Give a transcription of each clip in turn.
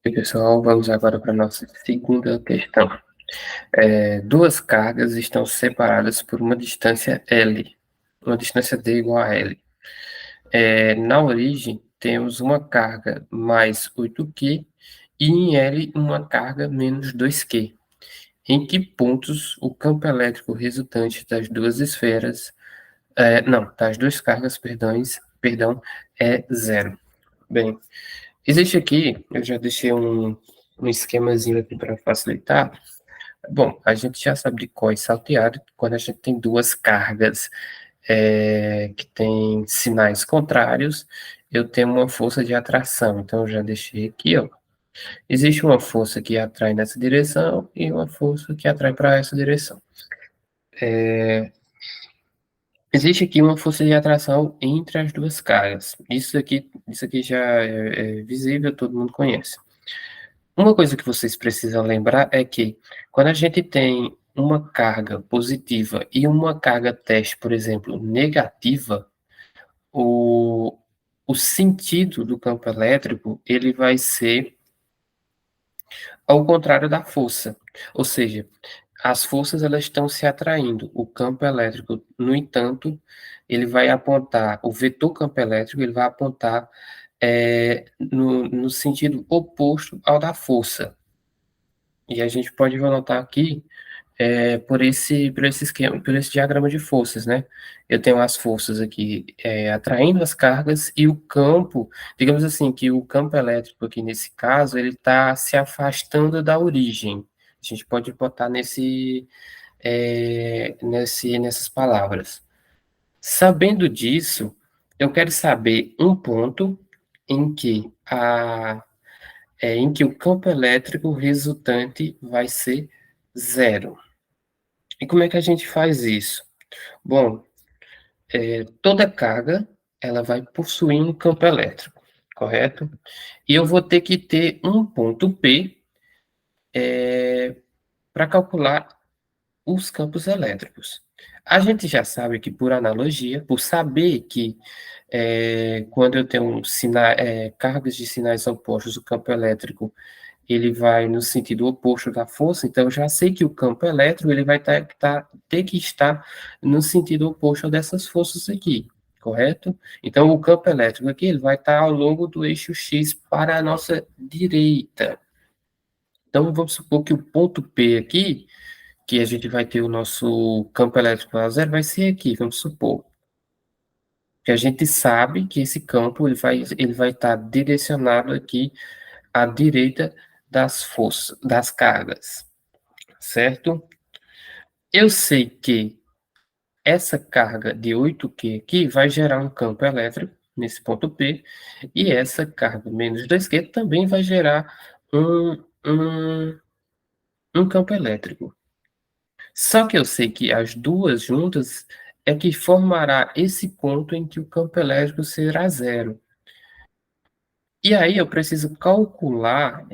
E pessoal, vamos agora para a nossa segunda questão. Duas cargas estão separadas por uma distância L, uma distância D igual a L. Na origem, temos uma carga mais 8Q e em L uma carga menos 2Q. Em que pontos o campo elétrico resultante das duas esferas, das duas cargas, perdão, é zero? Bem, existe aqui, eu já deixei um esquemazinho aqui para facilitar. Bom, a gente já sabe de cor e salteado quando a gente tem duas cargas que tem sinais contrários, eu tenho uma força de atração. Então, eu já deixei aqui, ó. Existe uma força que atrai nessa direção e uma força que atrai para essa direção. Existe aqui uma força de atração entre as duas cargas. Isso aqui já é visível, todo mundo conhece. Uma coisa que vocês precisam lembrar é que quando a gente tem uma carga positiva e uma carga teste, por exemplo, negativa, o, o sentido do campo elétrico ele vai ser ao contrário da força. Ou seja, as forças elas estão se atraindo. O campo elétrico, no entanto, ele vai apontar, o vetor campo elétrico, ele vai apontar no sentido oposto ao da força. E a gente pode anotar aqui por esse esquema, por esse diagrama de forças, né? Eu tenho as forças aqui atraindo as cargas e o campo, digamos assim, que o campo elétrico aqui nesse caso, ele está se afastando da origem. A gente pode botar nessas palavras. Sabendo disso, eu quero saber um ponto em que em que o campo elétrico resultante vai ser zero. E como é que a gente faz isso? Bom, toda carga ela vai possuir um campo elétrico, correto? E eu vou ter que ter um ponto P para calcular os campos elétricos. A gente já sabe que, por analogia, por saber que quando eu tenho cargas de sinais opostos, o campo elétrico ele vai no sentido oposto da força, então eu já sei que o campo elétrico ele vai ter que estar no sentido oposto dessas forças aqui, correto? Então o campo elétrico aqui ele vai estar ao longo do eixo X para a nossa direita. Então vamos supor que o ponto P aqui, que a gente vai ter o nosso campo elétrico a zero, vai ser aqui, vamos supor. Que a gente sabe que esse campo ele vai estar direcionado aqui à direita das forças, das cargas, certo? Eu sei que essa carga de 8Q aqui vai gerar um campo elétrico nesse ponto P, e essa carga menos 2Q também vai gerar um, um, um campo elétrico. Só que eu sei que as duas juntas é que formará esse ponto em que o campo elétrico será zero. E aí eu preciso calcular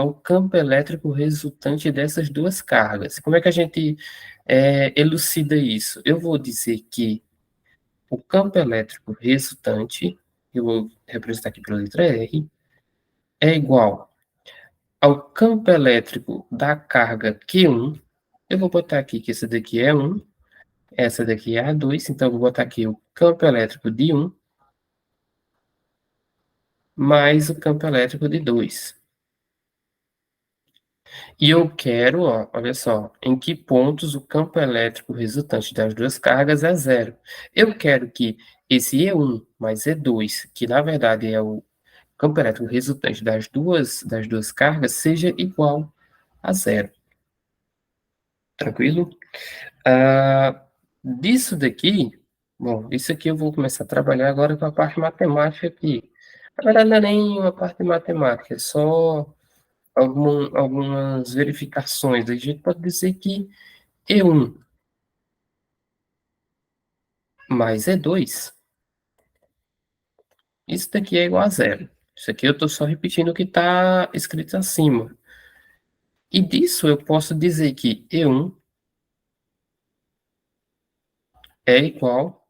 o campo elétrico resultante dessas duas cargas. Como é que a gente elucida isso? Eu vou dizer que o campo elétrico resultante, eu vou representar aqui pela letra R, é igual ao campo elétrico da carga Q1. Eu vou botar aqui que essa daqui é 1, essa daqui é a 2, então eu vou botar aqui o campo elétrico de 1 mais o campo elétrico de 2. E eu quero, ó, olha só, em que pontos o campo elétrico resultante das duas cargas é zero. Eu quero que esse E1 mais E2, que na verdade é o campo elétrico resultante das duas cargas, seja igual a zero. Tranquilo? Disso daqui, bom, isso aqui eu vou começar a trabalhar agora com a parte matemática aqui. Na verdade, não é nem uma parte matemática, é só algumas verificações. A gente pode dizer que E1 mais E2, isso daqui é igual a zero. Isso aqui eu estou só repetindo o que está escrito acima. E disso eu posso dizer que E1 é igual.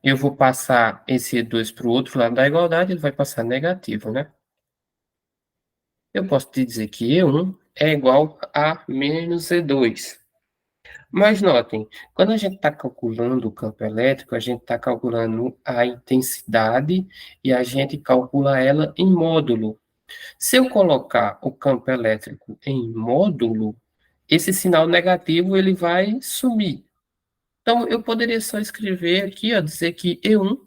Eu vou passar esse E2 para o outro lado da igualdade, ele vai passar negativo, né? eu posso te dizer que E1 é igual a menos E2. Mas notem, quando a gente está calculando o campo elétrico, a gente está calculando a intensidade e a gente calcula ela em módulo. Se eu colocar o campo elétrico em módulo, esse sinal negativo ele vai sumir. Então, eu poderia só escrever aqui, ó, dizer que E1,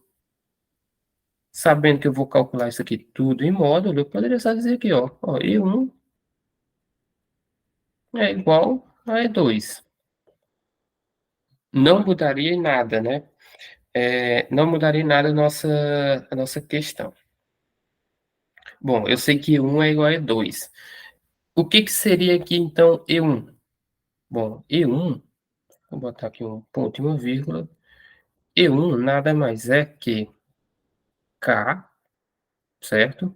sabendo que eu vou calcular isso aqui tudo em módulo, eu poderia só dizer aqui, ó E1 é igual a E2. Não mudaria em nada, né? Não mudaria em nada a nossa questão. Bom, eu sei que E1 é igual a E2. O que que seria aqui, então, E1? Bom, E1, vou botar aqui um ponto e uma vírgula. E1 nada mais é que K, certo?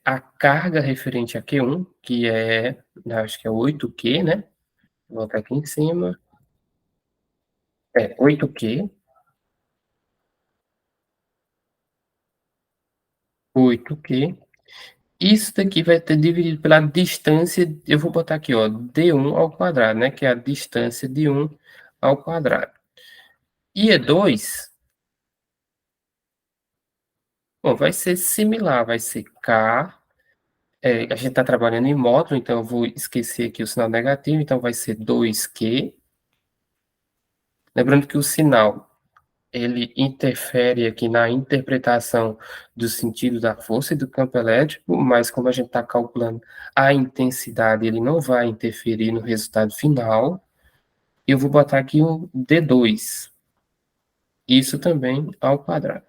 A carga referente a Q1, que acho que é 8Q, né? Vou botar aqui em cima. 8Q, 8Q. Isso daqui vai ter dividido pela distância, eu vou botar aqui, ó, D1 ao quadrado, né? Que é a distância de 1 ao quadrado. E E2, bom, vai ser similar, vai ser K. A gente está trabalhando em módulo, então eu vou esquecer aqui o sinal negativo, então vai ser 2Q. Lembrando que o sinal, ele interfere aqui na interpretação do sentido da força e do campo elétrico, mas como a gente está calculando a intensidade, ele não vai interferir no resultado final. Eu vou botar aqui um D2, isso também ao quadrado.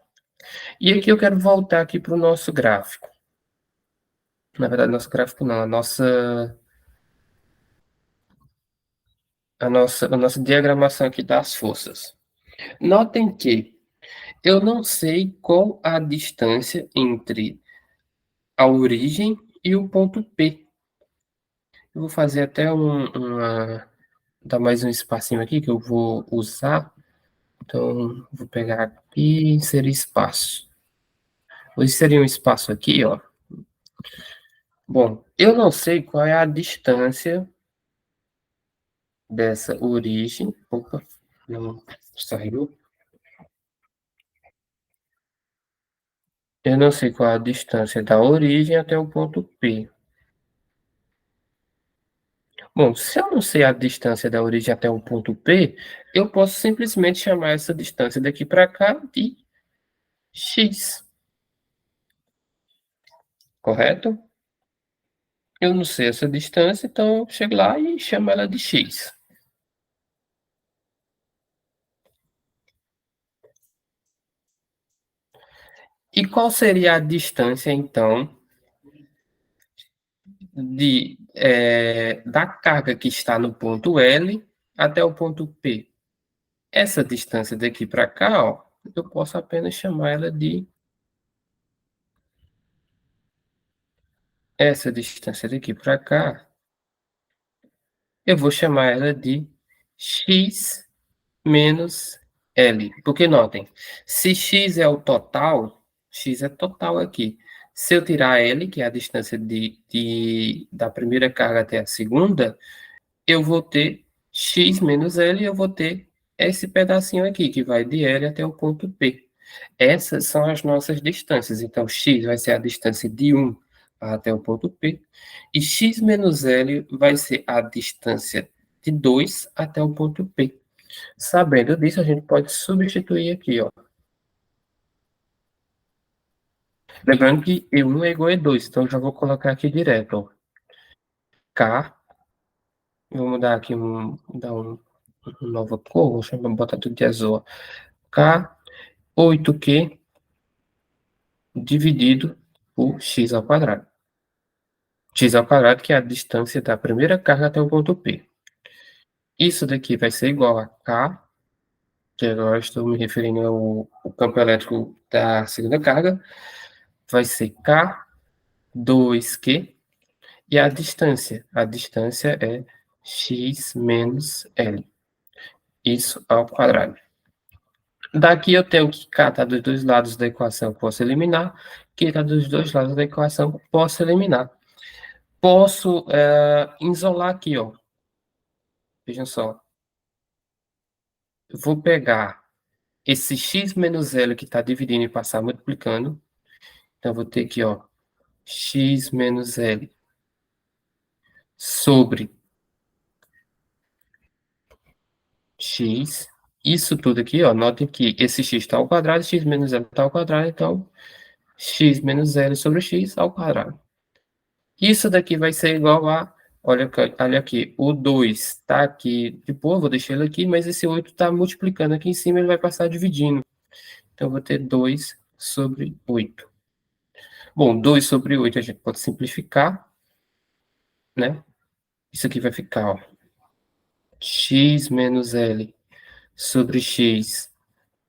E aqui eu quero voltar aqui para o nosso gráfico. Na verdade, nosso gráfico não, a nossa diagramação aqui das forças. Notem que eu não sei qual a distância entre a origem e o ponto P. Eu vou fazer até dar mais um espacinho aqui que eu vou usar. Então, vou pegar aqui e inserir espaço. Vou inserir um espaço aqui, ó. Bom, eu não sei qual é a distância dessa origem. Opa, não saiu. Eu não sei qual é a distância da origem até o ponto P. Bom, se eu não sei a distância da origem até o ponto P, eu posso simplesmente chamar essa distância daqui para cá de x, correto? Eu não sei essa distância, então eu chego lá e chamo ela de x. E qual seria a distância, então, da carga que está no ponto L até o ponto P? Essa distância daqui para cá, ó, eu posso apenas chamar ela de essa distância daqui para cá, eu vou chamar ela de x menos L. Porque notem, se x é o total, x é total aqui. Se eu tirar L, que é a distância da primeira carga até a segunda, eu vou ter x menos L e eu vou ter esse pedacinho aqui, que vai de L até o ponto P. Essas são as nossas distâncias. Então, x vai ser a distância de 1 até o ponto P, e x menos L vai ser a distância de 2 até o ponto P. Sabendo disso, a gente pode substituir aqui, ó. Lembrando que E1 é igual a E2, então eu já vou colocar aqui direto, ó. K, vou mudar aqui, dar uma nova cor, vou botar tudo de azul, ó. K, 8Q dividido por x ao quadrado. X ao quadrado, que é a distância da primeira carga até o ponto P. Isso daqui vai ser igual a K, que agora estou me referindo ao campo elétrico da segunda carga, vai ser K 2Q, e a distância é x menos L, isso ao quadrado. Daqui eu tenho que catar dos dois lados da equação, posso eliminar. Que está dos dois lados da equação, posso eliminar. Posso isolar aqui, ó. Vejam só. Eu vou pegar esse x menos L que está dividindo e passar multiplicando. Então, eu vou ter aqui, ó, x menos L sobre x. Isso tudo aqui, ó, notem que esse x está ao quadrado, x menos L está ao quadrado, então x menos L sobre x ao quadrado. Isso daqui vai ser igual a, olha aqui, o 2 está aqui de boa, vou deixar ele aqui, mas esse 8 está multiplicando aqui em cima, ele vai passar dividindo. Então, eu vou ter 2 sobre 8. Bom, 2 sobre 8 a gente pode simplificar, né? Isso aqui vai ficar, ó, x menos L sobre x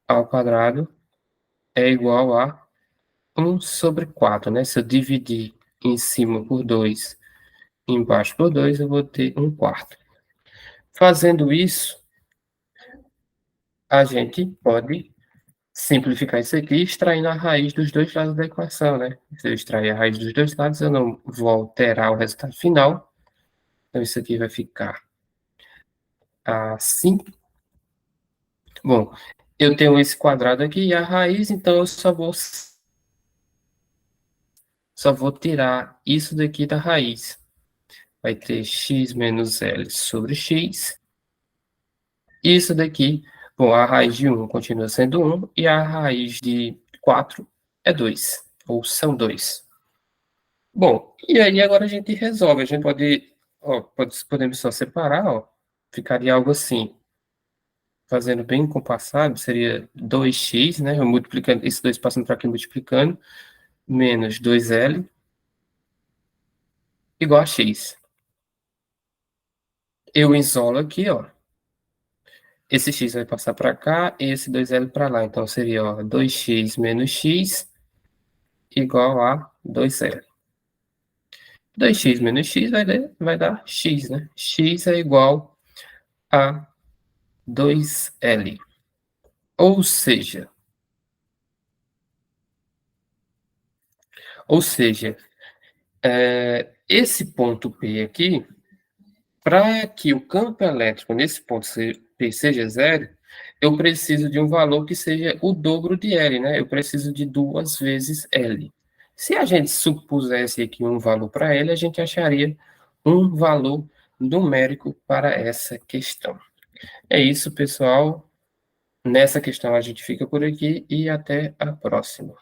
ao quadrado é igual a 1 sobre 4, né? Se eu dividir em cima por 2, embaixo por 2, eu vou ter 1 quarto. Fazendo isso, a gente pode simplificar isso aqui extraindo a raiz dos dois lados da equação, né? Se eu extrair a raiz dos dois lados, eu não vou alterar o resultado final. Então, isso aqui vai ficar assim. Bom, eu tenho esse quadrado aqui e a raiz, então eu só vou tirar isso daqui da raiz. Vai ter x menos L sobre x. Isso daqui, bom, a raiz de 1 continua sendo 1 e a raiz de 4 é 2, ou são 2. Bom, e aí agora a gente resolve. A gente pode, ó, podemos só separar, ó. Ficaria algo assim, fazendo bem compassado, seria 2x, né? Eu multiplicando, esse 2 passando para aqui multiplicando, menos 2L igual a x. Eu isolo aqui, ó. Esse x vai passar para cá e esse 2L para lá. Então seria, ó, 2x menos x igual a 2L. 2x menos x vai dar x, né? X é igual a 2L. Ou seja, esse ponto P aqui, para que o campo elétrico nesse ponto P seja zero, eu preciso de um valor que seja o dobro de L, né? Eu preciso de 2 vezes L. Se a gente supusesse aqui um valor para L, a gente acharia um valor numérico para essa questão. É isso, pessoal. Nessa questão a gente fica por aqui e até a próxima.